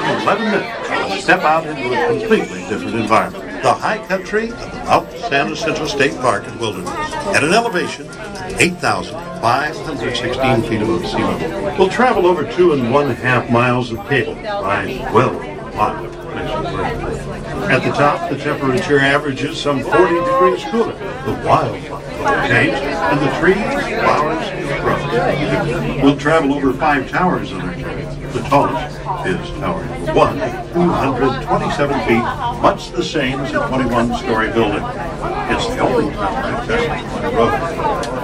In 11 minutes, step out into a completely different environment. The high country of the Mount San Jacinto State Park and Wilderness at an elevation of 8,516 feet above sea level. We'll travel over 2.5 miles of cable, rise well miles. At the top, the temperature averages some 40 degrees cooler. The wildlife change, and the trees, flowers, and shrubs. We'll travel over 5 towers on our journey. The tallest is Tower Number 1, 227 feet, much the same as a 21-story building. It's the only tower accessible by road.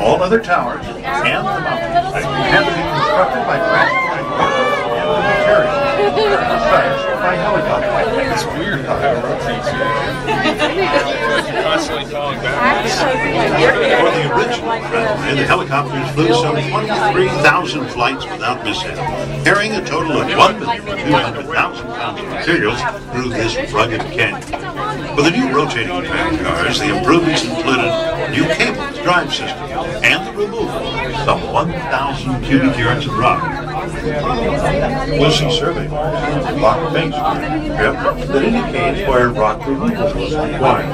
All other towers and the mountains have to be constructed by transport and the materials by helicopter. It's weird how it rotates here. Constantly falling backwards. For the original trend, the helicopters flew some 23,000 flights without mishap, carrying a total of 1,200,000 pounds of materials through this rugged canyon. For the new rotating tram cars, the improvements included new cables, drive system, and the removal of some 1,000 cubic yards of rock. We'll see survey marks on the rock face strip that indicates where rock removal was required.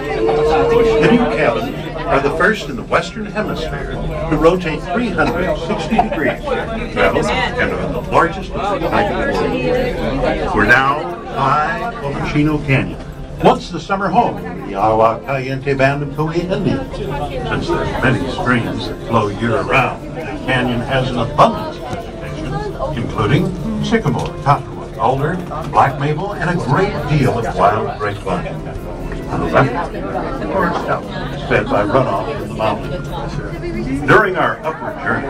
The new cabins are the first in the Western Hemisphere to rotate 360 degrees to travel and are the largest of the type in the world. We're now high over Chino Canyon, once the summer home of the Agua Caliente band of Coqui Indians. Since there are many streams that flow year-round, the canyon has an abundance of vegetation, including sycamore, cottonwood, alder, black maple, and a great deal of wild grapevine. On the left, the forest house is fed by runoff from the mountains. During our upward journey,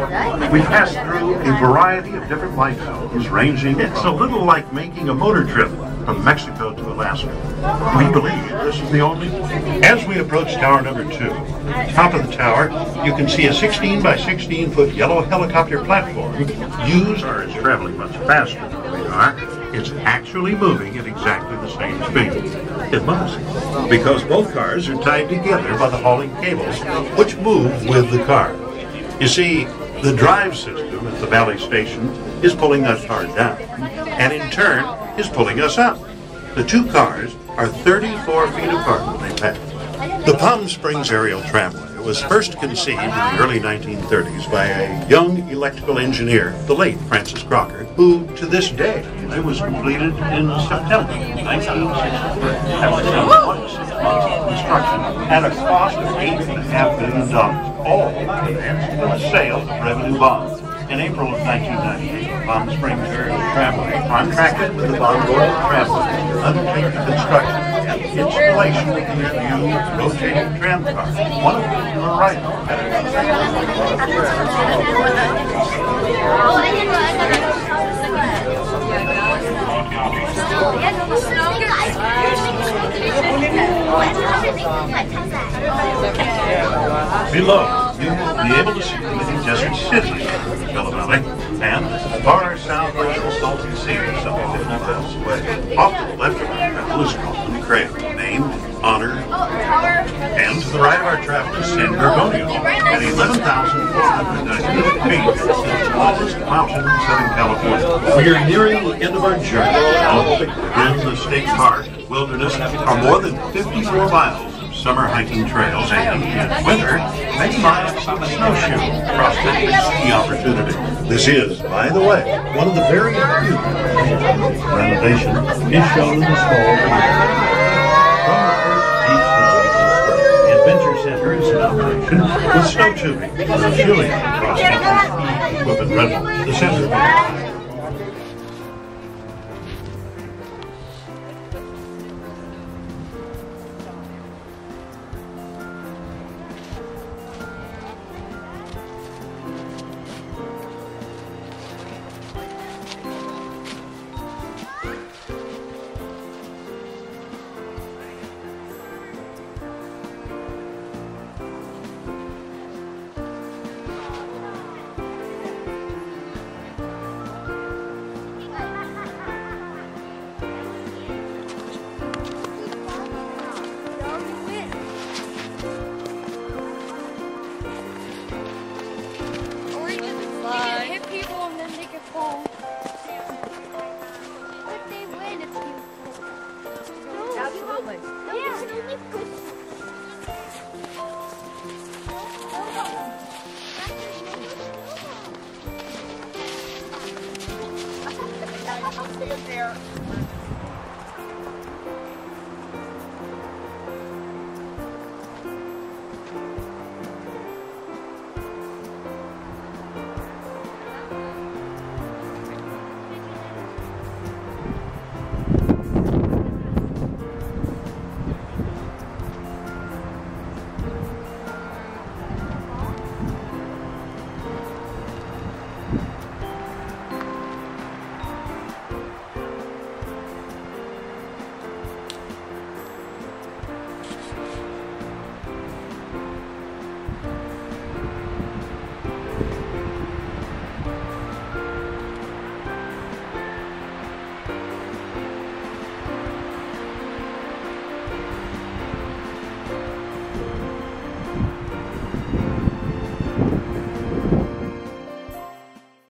we passed through a variety of different light zones ranging. It's a little like making a motor trip from Mexico to Alaska. We believe this is the only one. As we approach Tower Number 2, top of the tower, you can see a 16 by 16 foot yellow helicopter platform used or is traveling much faster than we are. It's actually moving at exactly the same speed. It must, because both cars are tied together by the hauling cables, which move with the car. You see, the drive system at the Valley Station is pulling that car down, and in turn is pulling us up. The two cars are 34 feet apart when they pass. The PalmSprings aerial tramway was first conceived in the early 1930s by a young electrical engineer, the late Francis Crocker, who to this day it was completed in September 1963. Construction at a cost of $8.5 million, all financed from a sale of revenue bonds. In April of 1998, PalmSprings aerial tramway contracted with the Bond Royal Tramway to undertake the construction and installation of these new rotating tram cars, one of which you are right on. Below, you will be able to see the living desert cities of the Valley and far southwest of Salton Sea, some 50 miles away. Off to the left of our travel is Golden Crater, named in honor of and to the right of our travel is San Gorgonio, at 11,498 feet, the tallest mountain in Southern California. We are nearing the end of our journey. In the state park, wilderness, are more than 54 miles of summer hiking trails, and in winter, many miles of snowshoe prospect ski opportunity. This is, by the way, one of the very few renovation is shown in the small video. From the first deep snow to the spring, the Adventure Center is in operation with snow tubing, chilling cross-country ski equipment rental. The center I'll stand there.